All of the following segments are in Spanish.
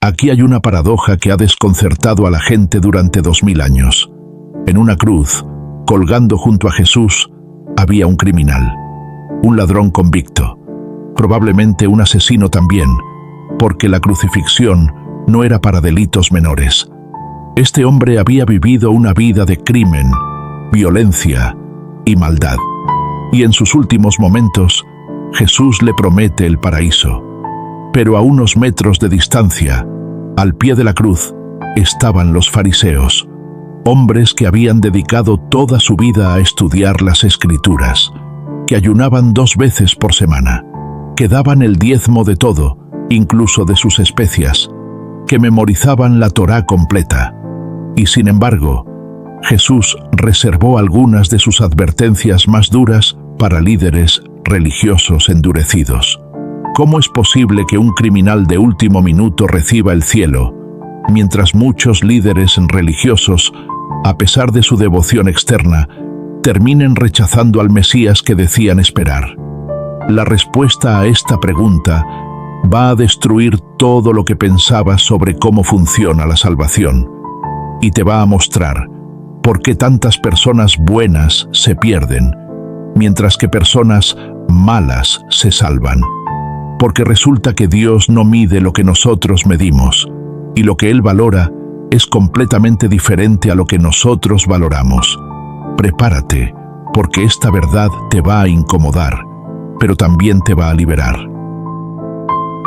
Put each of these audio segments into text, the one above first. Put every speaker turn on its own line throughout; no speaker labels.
Aquí hay una paradoja que ha desconcertado a la gente durante 2000 años. En una cruz, colgando junto a Jesús, había un criminal, un ladrón convicto, probablemente un asesino también, porque la crucifixión no era para delitos menores. Este hombre había vivido una vida de crimen, violencia y maldad. Y en sus últimos momentos, Jesús le promete el paraíso. Pero a unos metros de distancia, al pie de la cruz, estaban los fariseos, hombres que habían dedicado toda su vida a estudiar las Escrituras, que ayunaban 2 veces por semana, que daban el diezmo de todo, incluso de sus especias, que memorizaban la Torá completa. Y sin embargo, Jesús reservó algunas de sus advertencias más duras para líderes religiosos endurecidos. ¿Cómo es posible que un criminal de último minuto reciba el cielo, mientras muchos líderes religiosos, a pesar de su devoción externa, terminen rechazando al Mesías que decían esperar? La respuesta a esta pregunta va a destruir todo lo que pensabas sobre cómo funciona la salvación, y te va a mostrar por qué tantas personas buenas se pierden, mientras que personas malas se salvan. Porque resulta que Dios no mide lo que nosotros medimos, y lo que Él valora es completamente diferente a lo que nosotros valoramos. Prepárate, porque esta verdad te va a incomodar, pero también te va a liberar.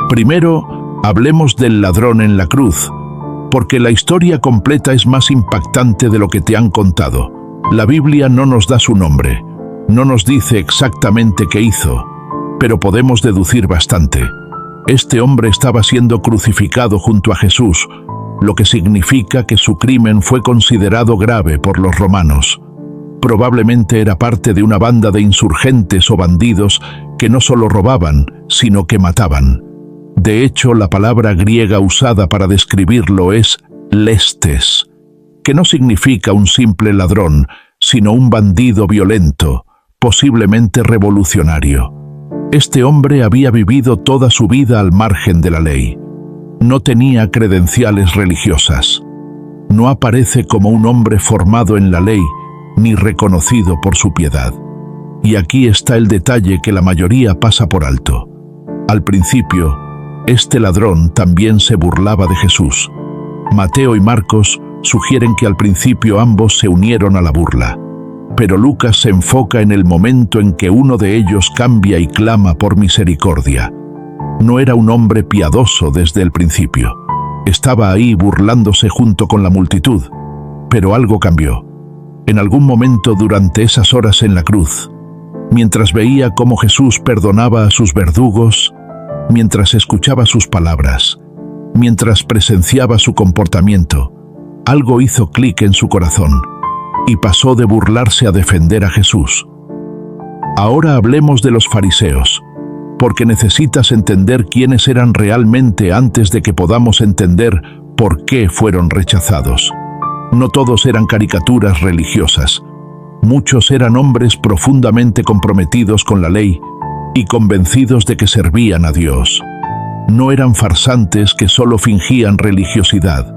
Primero, hablemos del ladrón en la cruz, porque la historia completa es más impactante de lo que te han contado. La Biblia no nos da su nombre, no nos dice exactamente qué hizo, pero podemos deducir bastante. Este hombre estaba siendo crucificado junto a Jesús, lo que significa que su crimen fue considerado grave por los romanos. Probablemente era parte de una banda de insurgentes o bandidos que no solo robaban, sino que mataban. De hecho, la palabra griega usada para describirlo es lestes, que no significa un simple ladrón, sino un bandido violento, posiblemente revolucionario. Este hombre había vivido toda su vida al margen de la ley. No tenía credenciales religiosas. No aparece como un hombre formado en la ley, ni reconocido por su piedad. Y aquí está el detalle que la mayoría pasa por alto. Al principio, este ladrón también se burlaba de Jesús. Mateo y Marcos sugieren que al principio ambos se unieron a la burla. Pero Lucas se enfoca en el momento en que uno de ellos cambia y clama por misericordia. No era un hombre piadoso desde el principio. Estaba ahí burlándose junto con la multitud. Pero algo cambió. En algún momento durante esas horas en la cruz, mientras veía cómo Jesús perdonaba a sus verdugos, mientras escuchaba sus palabras, mientras presenciaba su comportamiento, algo hizo clic en su corazón y pasó de burlarse a defender a Jesús. Ahora hablemos de los fariseos, porque necesitas entender quiénes eran realmente antes de que podamos entender por qué fueron rechazados. No todos eran caricaturas religiosas. Muchos eran hombres profundamente comprometidos con la ley y convencidos de que servían a Dios. No eran farsantes que solo fingían religiosidad.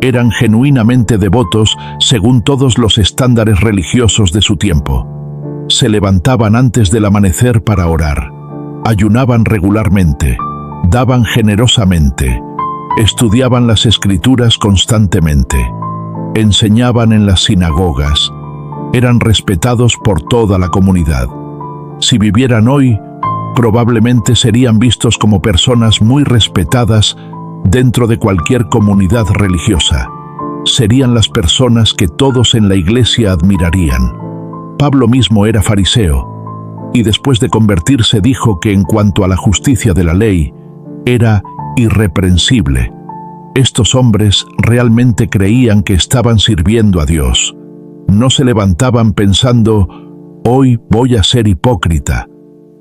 Eran genuinamente devotos según todos los estándares religiosos de su tiempo. Se levantaban antes del amanecer para orar. Ayunaban regularmente. Daban generosamente. Estudiaban las Escrituras constantemente. Enseñaban en las sinagogas. Eran respetados por toda la comunidad. Si vivieran hoy, probablemente serían vistos como personas muy respetadas dentro de cualquier comunidad religiosa. Serían las personas que todos en la iglesia admirarían. Pablo mismo era fariseo, y después de convertirse dijo que en cuanto a la justicia de la ley, era irreprensible. Estos hombres realmente creían que estaban sirviendo a Dios. No se levantaban pensando, hoy voy a ser hipócrita.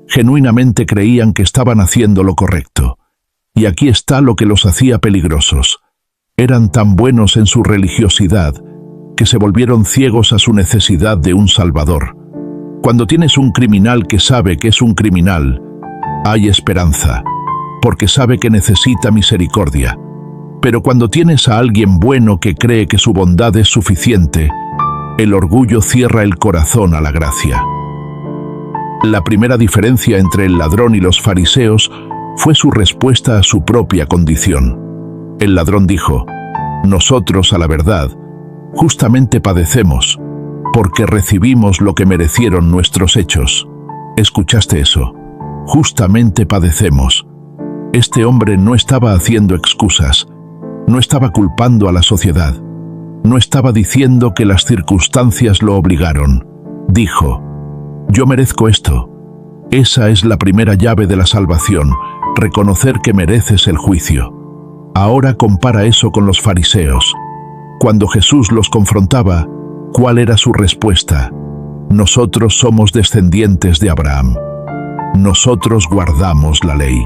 Genuinamente creían que estaban haciendo lo correcto. Y aquí está lo que los hacía peligrosos. Eran tan buenos en su religiosidad que se volvieron ciegos a su necesidad de un Salvador. Cuando tienes un criminal que sabe que es un criminal, hay esperanza, porque sabe que necesita misericordia. Pero cuando tienes a alguien bueno que cree que su bondad es suficiente, el orgullo cierra el corazón a la gracia. La primera diferencia entre el ladrón y los fariseos fue su respuesta a su propia condición. El ladrón dijo: nosotros, a la verdad, justamente padecemos, porque recibimos lo que merecieron nuestros hechos. ¿Escuchaste eso? Justamente padecemos. Este hombre no estaba haciendo excusas, no estaba culpando a la sociedad, no estaba diciendo que las circunstancias lo obligaron. Dijo: yo merezco esto. Esa es la primera llave de la salvación, reconocer que mereces el juicio. Ahora compara eso con los fariseos. Cuando Jesús los confrontaba, ¿cuál era su respuesta? Nosotros somos descendientes de Abraham. Nosotros guardamos la ley.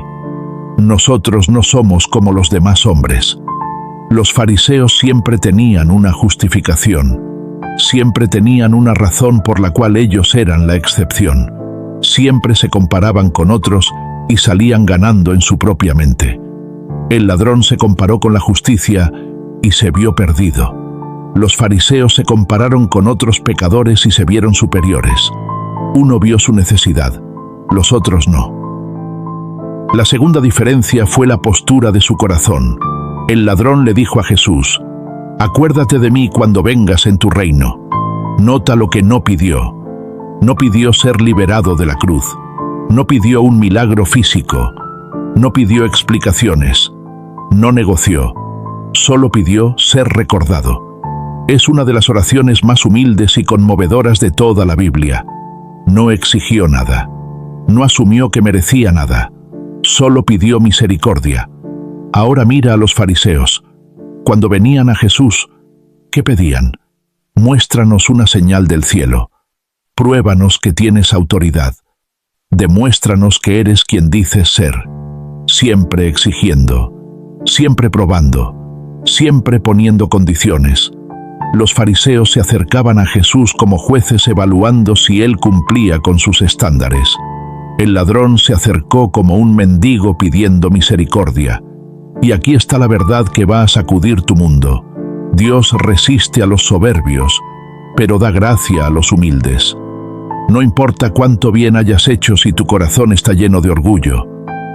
Nosotros no somos como los demás hombres. Los fariseos siempre tenían una justificación. Siempre tenían una razón por la cual ellos eran la excepción. Siempre se comparaban con otros y salían ganando en su propia mente. El ladrón se comparó con la justicia y se vio perdido. Los fariseos se compararon con otros pecadores y se vieron superiores. Uno vio su necesidad, los otros no. La segunda diferencia fue la postura de su corazón. El ladrón le dijo a Jesús: acuérdate de mí cuando vengas en tu reino. Nota lo que no pidió. No pidió ser liberado de la cruz. No pidió un milagro físico. No pidió explicaciones. No negoció. Solo pidió ser recordado. Es una de las oraciones más humildes y conmovedoras de toda la Biblia. No exigió nada. No asumió que merecía nada. Solo pidió misericordia. Ahora mira a los fariseos. Cuando venían a Jesús, ¿qué pedían? Muéstranos una señal del cielo. Pruébanos que tienes autoridad. Demuéstranos que eres quien dices ser. Siempre exigiendo, siempre probando, siempre poniendo condiciones. Los fariseos se acercaban a Jesús como jueces evaluando si él cumplía con sus estándares. El ladrón se acercó como un mendigo pidiendo misericordia. Y aquí está la verdad que va a sacudir tu mundo. Dios resiste a los soberbios, pero da gracia a los humildes. No importa cuánto bien hayas hecho si tu corazón está lleno de orgullo,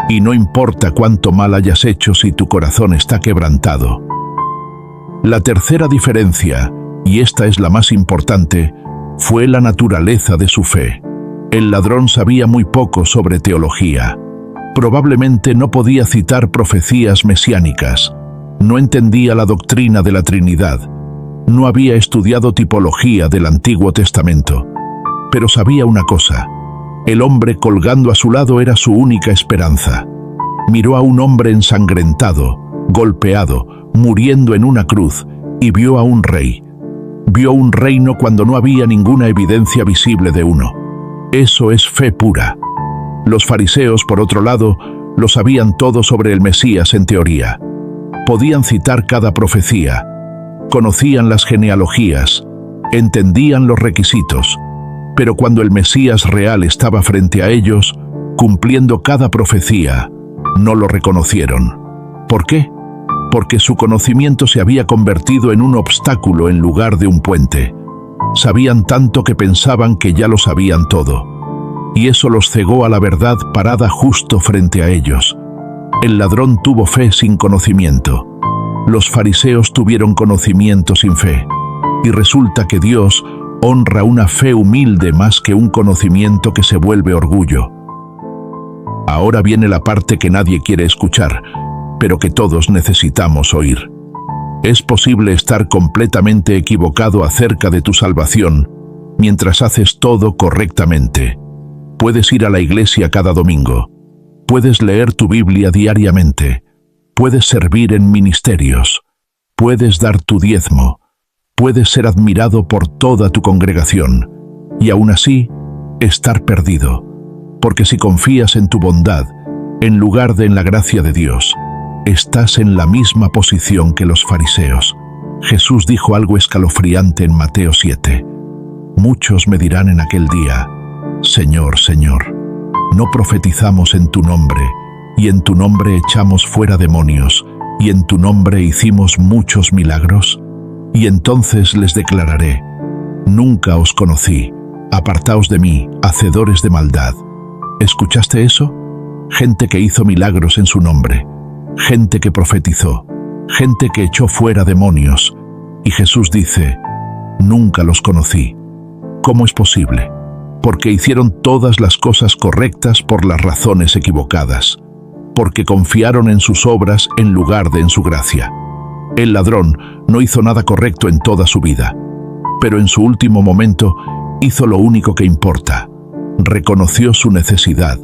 y no importa cuánto mal hayas hecho si tu corazón está quebrantado. La tercera diferencia, y esta es la más importante, fue la naturaleza de su fe. El ladrón sabía muy poco sobre teología. Probablemente no podía citar profecías mesiánicas. No entendía la doctrina de la Trinidad. No había estudiado tipología del Antiguo Testamento. Pero sabía una cosa: el hombre colgando a su lado era su única esperanza. Miró a un hombre ensangrentado, golpeado, muriendo en una cruz, y vio a un rey. Vio un reino cuando no había ninguna evidencia visible de uno. Eso es fe pura. Los fariseos, por otro lado, lo sabían todo sobre el Mesías en teoría. Podían citar cada profecía, conocían las genealogías, entendían los requisitos, pero cuando el Mesías real estaba frente a ellos, cumpliendo cada profecía, no lo reconocieron. ¿Por qué? Porque su conocimiento se había convertido en un obstáculo en lugar de un puente. Sabían tanto que pensaban que ya lo sabían todo. Y eso los cegó a la verdad parada justo frente a ellos. El ladrón tuvo fe sin conocimiento. Los fariseos tuvieron conocimiento sin fe. Y resulta que Dios honra una fe humilde más que un conocimiento que se vuelve orgullo. Ahora viene la parte que nadie quiere escuchar, pero que todos necesitamos oír. Es posible estar completamente equivocado acerca de tu salvación mientras haces todo correctamente. Puedes ir a la iglesia cada domingo. Puedes leer tu Biblia diariamente. Puedes servir en ministerios. Puedes dar tu diezmo. Puedes ser admirado por toda tu congregación. Y aún así, estar perdido. Porque si confías en tu bondad, en lugar de en la gracia de Dios, estás en la misma posición que los fariseos. Jesús dijo algo escalofriante en Mateo 7. Muchos me dirán en aquel día: Señor, Señor, ¿no profetizamos en tu nombre, y en tu nombre echamos fuera demonios, y en tu nombre hicimos muchos milagros? Y entonces les declararé: nunca os conocí, apartaos de mí, hacedores de maldad. ¿Escuchaste eso? Gente que hizo milagros en su nombre, gente que profetizó, gente que echó fuera demonios. Y Jesús dice: nunca los conocí. ¿Cómo es posible? Porque hicieron todas las cosas correctas por las razones equivocadas, porque confiaron en sus obras en lugar de en su gracia. El ladrón no hizo nada correcto en toda su vida, pero en su último momento hizo lo único que importa: reconoció su necesidad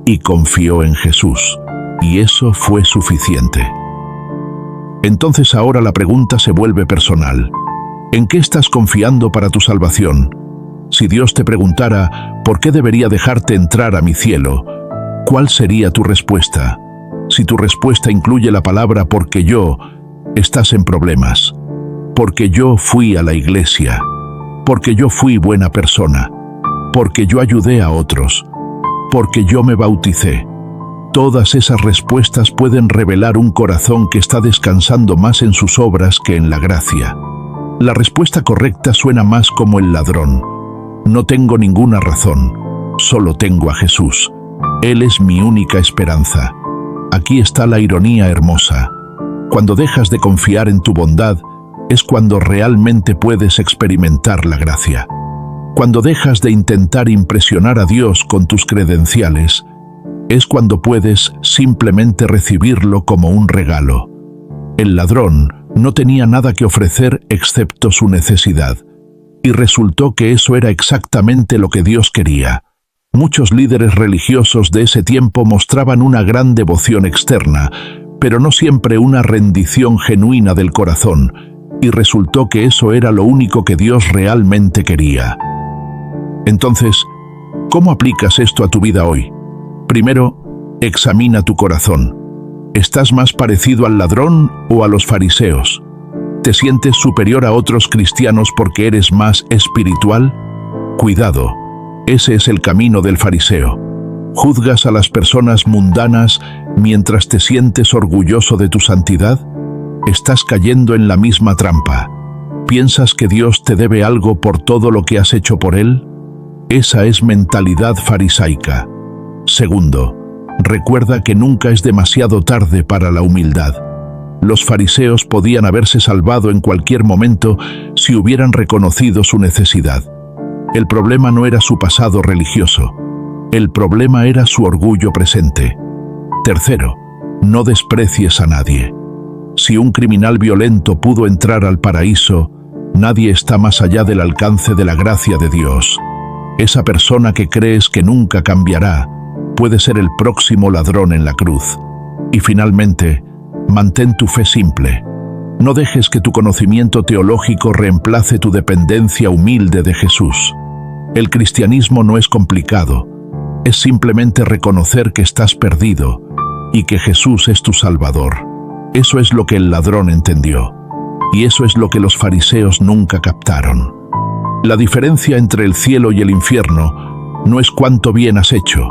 y confió en Jesús, y eso fue suficiente. Entonces ahora la pregunta se vuelve personal. ¿En qué estás confiando para tu salvación? Si Dios te preguntara: ¿por qué debería dejarte entrar a mi cielo?, ¿cuál sería tu respuesta? Si tu respuesta incluye la palabra «porque yo», estás en problemas. Porque yo fui a la iglesia, porque yo fui buena persona, porque yo ayudé a otros, porque yo me bauticé. Todas esas respuestas pueden revelar un corazón que está descansando más en sus obras que en la gracia. La respuesta correcta suena más como el ladrón: no tengo ninguna razón, solo tengo a Jesús. Él es mi única esperanza. Aquí está la ironía hermosa. Cuando dejas de confiar en tu bondad, es cuando realmente puedes experimentar la gracia. Cuando dejas de intentar impresionar a Dios con tus credenciales, es cuando puedes simplemente recibirlo como un regalo. El ladrón no tenía nada que ofrecer excepto su necesidad, y resultó que eso era exactamente lo que Dios quería. Muchos líderes religiosos de ese tiempo mostraban una gran devoción externa, pero no siempre una rendición genuina del corazón, y resultó que eso era lo único que Dios realmente quería. Entonces, ¿cómo aplicas esto a tu vida hoy? Primero, examina tu corazón. ¿Estás más parecido al ladrón o a los fariseos? ¿Te sientes superior a otros cristianos porque eres más espiritual? Cuidado, ese es el camino del fariseo. ¿Juzgas a las personas mundanas mientras te sientes orgulloso de tu santidad? Estás cayendo en la misma trampa. ¿Piensas que Dios te debe algo por todo lo que has hecho por Él? Esa es mentalidad farisaica. Segundo, recuerda que nunca es demasiado tarde para la humildad. Los fariseos podían haberse salvado en cualquier momento si hubieran reconocido su necesidad. El problema no era su pasado religioso. El problema era su orgullo presente. Tercero, no desprecies a nadie. Si un criminal violento pudo entrar al paraíso, nadie está más allá del alcance de la gracia de Dios. Esa persona que crees que nunca cambiará puede ser el próximo ladrón en la cruz. Y finalmente, mantén tu fe simple. No dejes que tu conocimiento teológico reemplace tu dependencia humilde de Jesús. El cristianismo no es complicado. Es simplemente reconocer que estás perdido y que Jesús es tu Salvador. Eso es lo que el ladrón entendió. Y eso es lo que los fariseos nunca captaron. La diferencia entre el cielo y el infierno no es cuánto bien has hecho.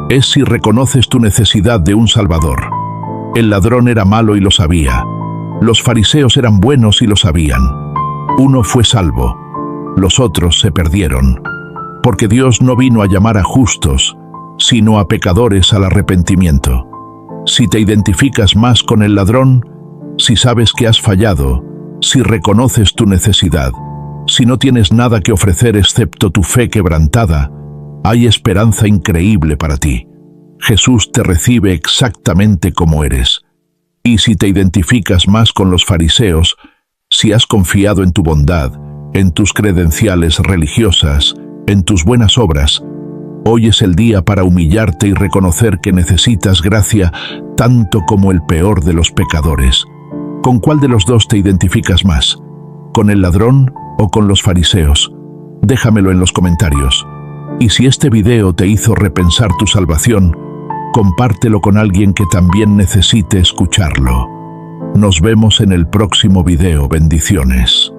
Es si reconoces tu necesidad de un Salvador. El ladrón era malo y lo sabía. Los fariseos eran buenos y lo sabían. Uno fue salvo. Los otros se perdieron. Porque Dios no vino a llamar a justos, sino a pecadores al arrepentimiento. Si te identificas más con el ladrón, si sabes que has fallado, si reconoces tu necesidad, si no tienes nada que ofrecer excepto tu fe quebrantada, hay esperanza increíble para ti. Jesús te recibe exactamente como eres. Y si te identificas más con los fariseos, si has confiado en tu bondad, en tus credenciales religiosas, en tus buenas obras, hoy es el día para humillarte y reconocer que necesitas gracia tanto como el peor de los pecadores. ¿Con cuál de los dos te identificas más? ¿Con el ladrón o con los fariseos? Déjamelo en los comentarios. Y si este video te hizo repensar tu salvación, compártelo con alguien que también necesite escucharlo. Nos vemos en el próximo video. Bendiciones.